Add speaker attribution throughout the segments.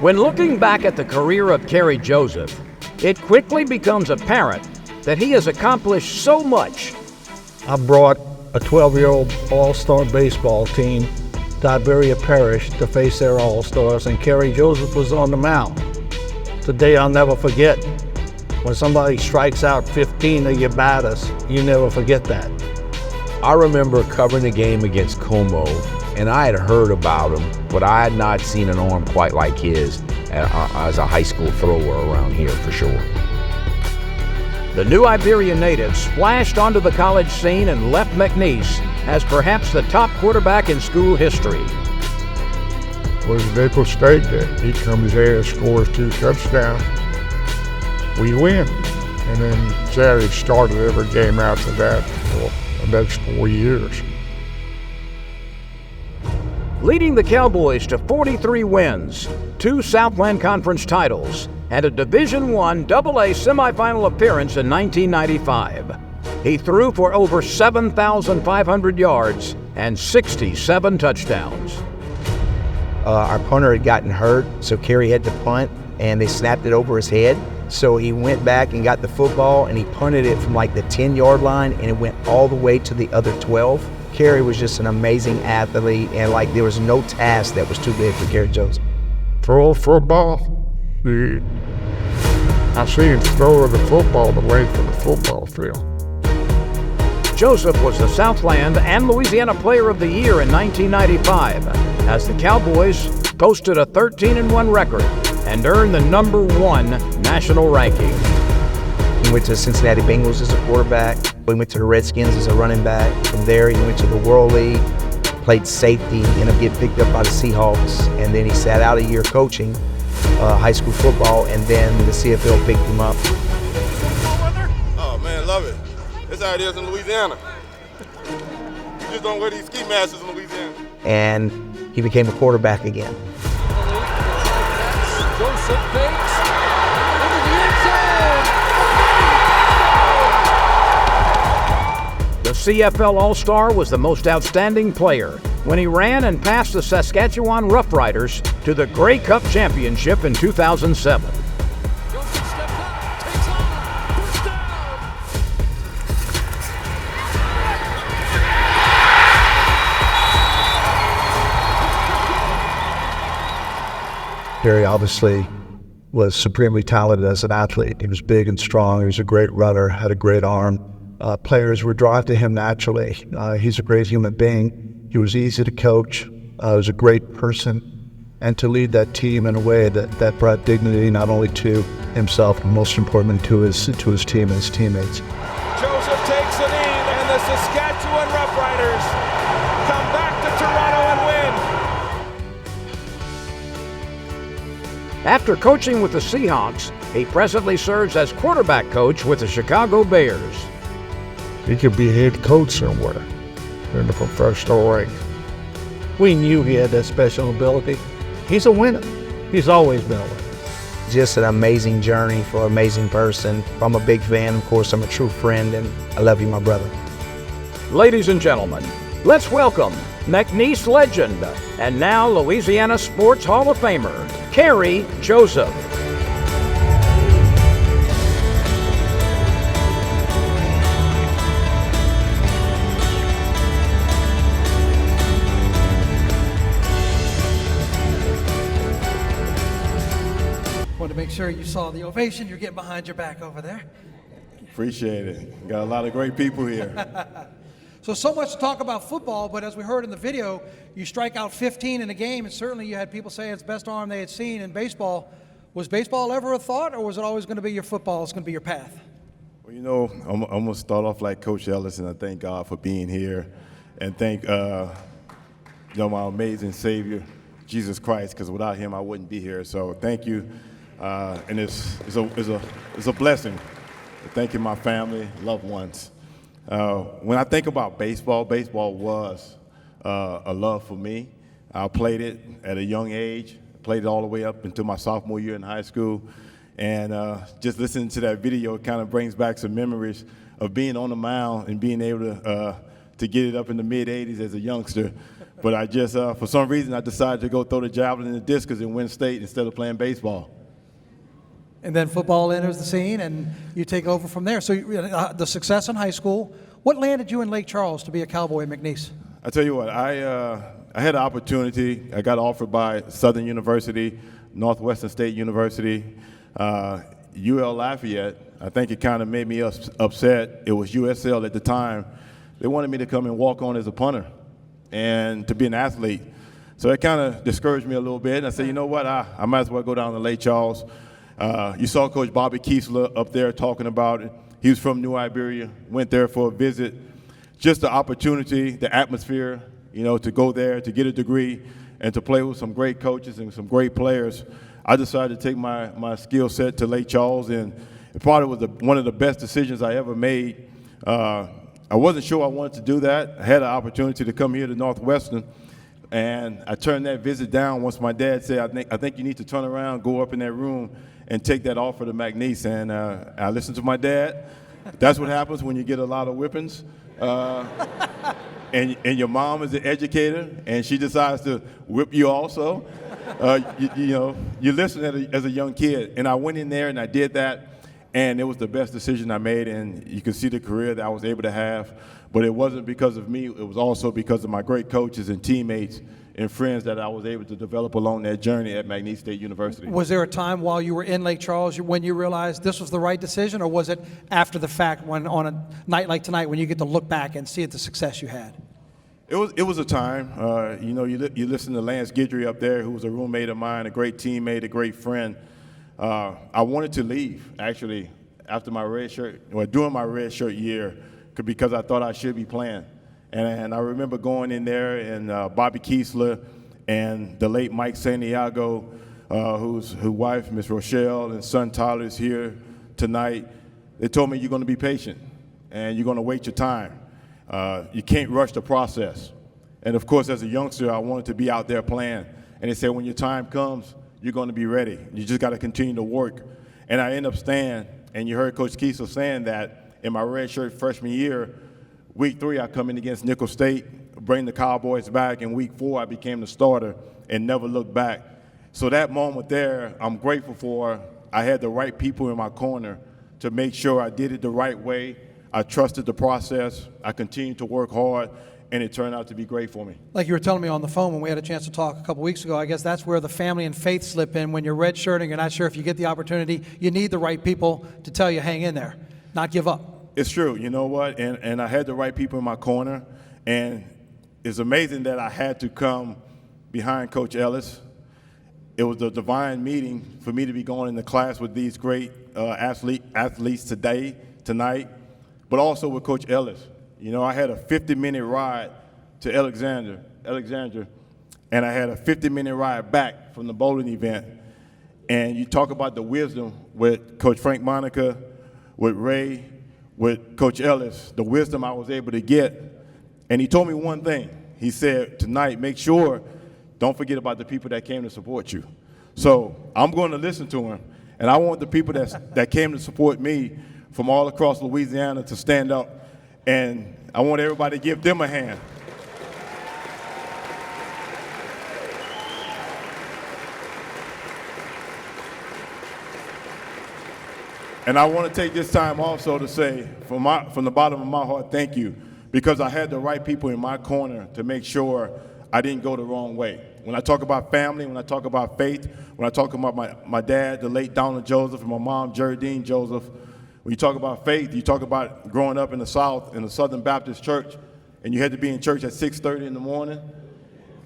Speaker 1: When looking back at the career of Kerry Joseph, it quickly becomes apparent that he has accomplished so much.
Speaker 2: I brought a 12-year-old all-star baseball team to Iberia Parish to face their all-stars, and Kerry Joseph was on the mound. The day I'll never forget. When somebody strikes out 15 of your batters, you never forget that.
Speaker 3: I remember covering the game against Como, and I had heard about him, but I had not seen an arm quite like his as a high school thrower around here for sure.
Speaker 1: The new Iberia native splashed onto the college scene and left McNeese as perhaps the top quarterback in school history.
Speaker 4: Was Nickel State Day. He comes there and scores 2 touchdowns. We win. And then Saturday started every game after that for the next 4 years.
Speaker 1: Leading the Cowboys to 43 wins, 2 Southland Conference titles, and a Division I AA semifinal appearance in 1995. He threw for over 7,500 yards and 67 touchdowns.
Speaker 5: Our punter had gotten hurt, so Kerry had to punt, and they snapped it over his head. So he went back and got the football, and he punted it from like the 10-yard line, and it went all the way to the other 12. Kerry was just an amazing athlete, and like there was no task that was too big for Kerry Joseph.
Speaker 4: Throw a football. I see him throw the football the length of the football field.
Speaker 1: Joseph was the Southland and Louisiana Player of the Year in 1995 as the Cowboys posted a 13-1 record and earned the #1 national ranking.
Speaker 5: He went to the Cincinnati Bengals as a quarterback. He went to the Redskins as a running back. From there, he went to the World League, played safety, ended up getting picked up by the Seahawks, and then he sat out a year coaching high school football, and then the CFL picked him up.
Speaker 6: Oh man, love it. That's how it is in Louisiana. You just don't wear these ski masks in Louisiana.
Speaker 5: And he became a quarterback again.
Speaker 7: Joseph fakes into the end zone.
Speaker 1: The CFL All-Star was the most outstanding player when he ran and passed the Saskatchewan Roughriders to the Grey Cup Championship in 2007.
Speaker 7: Joseph steps up, takes on, first down.
Speaker 2: Kerry obviously was supremely talented as an athlete. He was big and strong. He was a great runner, had a great arm. Players were drawn to him naturally. He's a great human being. He was easy to coach. He was a great person. And to lead that team in a way that brought dignity not only to himself, but most importantly to his team and his teammates.
Speaker 8: Joseph takes the knee, and the Saskatchewan Roughriders come back to Toronto and win.
Speaker 1: After coaching with the Seahawks, he presently serves as quarterback coach with the Chicago Bears.
Speaker 4: He could be head coach somewhere in the professional rank.
Speaker 2: We knew he had that special ability. He's a winner. He's always been a winner.
Speaker 5: Just an amazing journey for an amazing person. I'm a big fan, of course, I'm a true friend, and I love you, my brother.
Speaker 1: Ladies and gentlemen, let's welcome McNeese legend and now Louisiana Sports Hall of Famer, Kerry Joseph.
Speaker 9: Want to make sure you saw the ovation. You're getting behind your back over there.
Speaker 6: Appreciate it. Got a lot of great people here.
Speaker 9: So much to talk about football, but as we heard in the video, you strike out 15 in a game, and certainly you had people say it's the best arm they had seen in baseball. Was baseball ever a thought, or was it always going to be your football? It's going to be your path?
Speaker 6: Well, you know, I'm going to start off like Coach Ellis, and I thank God for being here, and thank my amazing Savior, Jesus Christ, because without him I wouldn't be here. So thank you, and it's a blessing. Thank you, my family, loved ones. When I think about baseball, baseball was a love for me. I played it at a young age, played it all the way up until my sophomore year in high school. And just listening to that video, it kind of brings back some memories of being on the mound and being able to to get it up in the mid-80s as a youngster. But I just, for some reason, I decided to go throw the javelin and the discus and win state instead of playing baseball.
Speaker 9: And then football enters the scene, and you take over from there. So the success in high school, what landed you in Lake Charles to be a Cowboy at McNeese?
Speaker 6: I tell you what, I had an opportunity. I got offered by Southern University, Northwestern State University, UL Lafayette. I think it kind of made me upset. It was USL at the time. They wanted me to come and walk on as a punter and to be an athlete. So it kind of discouraged me a little bit. And I said, you know what, I might as well go down to Lake Charles. You saw Coach Bobby Kiesler up there talking about it. He was from New Iberia, went there for a visit. Just the opportunity, the atmosphere, to go there, to get a degree, and to play with some great coaches and some great players. I decided to take my skill set to Lake Charles, and it probably was one of the best decisions I ever made. I wasn't sure I wanted to do that. I had an opportunity to come here to Northwestern, and I turned that visit down once my dad said, I think you need to turn around, go up in that room, and take that offer to McNeese. And I listened to my dad. That's what happens when you get a lot of whippings. And your mom is an educator, and she decides to whip you also. You listen as a young kid. And I went in there and I did that, and it was the best decision I made. And you can see the career that I was able to have. But it wasn't because of me. It was also because of my great coaches and teammates and friends that I was able to develop along that journey at McNeese State University.
Speaker 9: Was there a time while you were in Lake Charles when you realized this was the right decision, or was it after the fact, when on a night like tonight, when you get to look back and see the success you had?
Speaker 6: It was a time. You listen to Lance Guidry up there, who was a roommate of mine, a great teammate, a great friend. I wanted to leave, actually, after my during my red shirt year, because I thought I should be playing. And I remember going in there, and Bobby Kiesler and the late Mike Santiago, whose wife, Miss Rochelle, and son Tyler is here tonight. They told me, you're going to be patient, and you're going to wait your time. You can't rush the process. And, of course, as a youngster, I wanted to be out there playing. And they said, when your time comes, you're going to be ready. You just got to continue to work. And I ended up staying, and you heard Coach Kiesler saying that in my red shirt freshman year, Week 3, I come in against Nickel State, bring the Cowboys back. In Week 4, I became the starter and never looked back. So that moment there, I'm grateful for. I had the right people in my corner to make sure I did it the right way. I trusted the process. I continued to work hard, and it turned out to be great for me.
Speaker 9: Like you were telling me on the phone when we had a chance to talk a couple weeks ago, I guess that's where the family and faith slip in. When you're redshirting, you're not sure if you get the opportunity. You need the right people to tell you, hang in there, not give up.
Speaker 6: It's true, you know what, and I had the right people in my corner, and it's amazing that I had to come behind Coach Ellis. It was a divine meeting for me to be going into class with these great athletes tonight, but also with Coach Ellis. I had a 50-minute ride to Alexandria, and I had a 50-minute ride back from the bowling event. And you talk about the wisdom with Coach Frank Monica, with Ray, with Coach Ellis, the wisdom I was able to get. And he told me one thing. He said, tonight, make sure, don't forget about the people that came to support you. So I'm going to listen to him. And I want the people that came to support me from all across Louisiana to stand up. And I want everybody to give them a hand. And I want to take this time also to say, from the bottom of my heart, thank you, because I had the right people in my corner to make sure I didn't go the wrong way. When I talk about family, when I talk about faith, when I talk about my dad, the late Donald Joseph, and my mom, Geraldine Joseph, when you talk about faith, you talk about growing up in the South, in the Southern Baptist Church, and you had to be in church at 6:30 in the morning.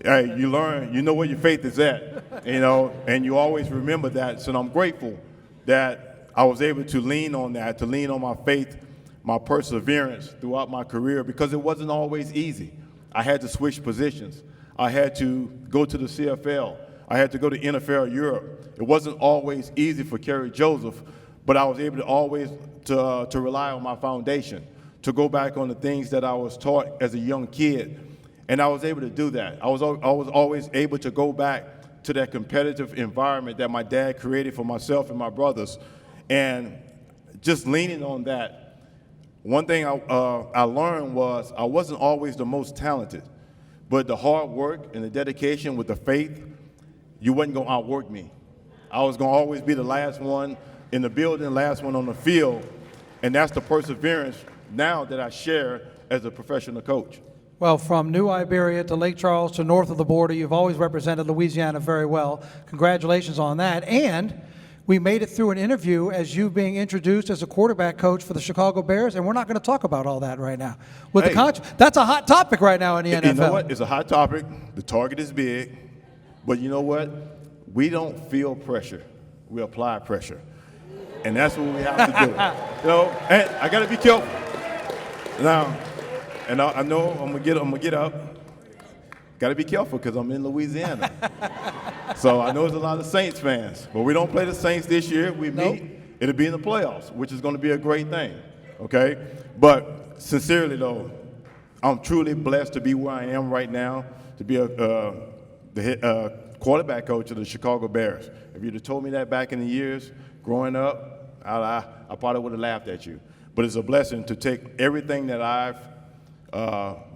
Speaker 6: Hey, you learn, you know where your faith is at, and you always remember that. So I'm grateful that I was able to lean on that, to lean on my faith, my perseverance throughout my career, because it wasn't always easy. I had to switch positions. I had to go to the CFL. I had to go to NFL Europe. It wasn't always easy for Kerry Joseph, but I was able to always to rely on my foundation, to go back on the things that I was taught as a young kid, and I was able to do that. I was always able to go back to that competitive environment that my dad created for myself and my brothers. And just leaning on that, One thing I learned was I wasn't always the most talented, but the hard work and the dedication with the faith, you wasn't going to outwork me. I was going to always be the last one in the building, last one on the field, and that's the perseverance now that I share as a professional coach.
Speaker 9: Well, from New Iberia to Lake Charles to north of the border, you've always represented Louisiana very well. Congratulations on that. And we made it through an interview as you being introduced as a quarterback coach for the Chicago Bears, and we're not going to talk about all that right now. With that's a hot topic right now in the NFL.
Speaker 6: You know what? It's a hot topic. The target is big. But you know what? We don't feel pressure. We apply pressure. And that's what we have to do. And I got to be careful. Now, and I know I'm gonna get up. Got to be careful because I'm in Louisiana. So I know there's a lot of Saints fans, but we don't play the Saints this year. We meet. It'll be in the playoffs, which is going to be a great thing. Okay, but sincerely though, I'm truly blessed to be where I am right now, to be the quarterback coach of the Chicago Bears. If you'd have told me that back in the years growing up, I probably would have laughed at you. But it's a blessing to take everything that I've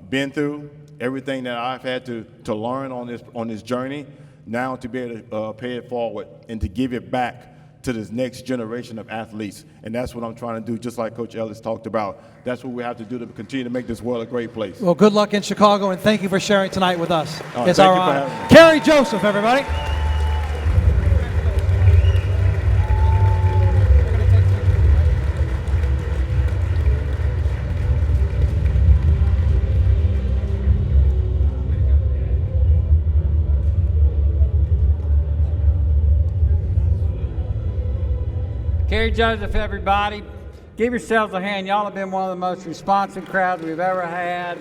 Speaker 6: been through, everything that I've had to learn on this journey, now to be able to pay it forward and to give it back to this next generation of athletes. And that's what I'm trying to do, just like Coach Ellis talked about. That's what we have to do to continue to make this world a great place.
Speaker 9: Well, good luck in Chicago, and thank you for sharing tonight with us.
Speaker 6: It's our honor.
Speaker 9: Kerry Joseph, everybody.
Speaker 10: Kerry Joseph, everybody. Give yourselves a hand. Y'all have been one of the most responsive crowds we've ever had.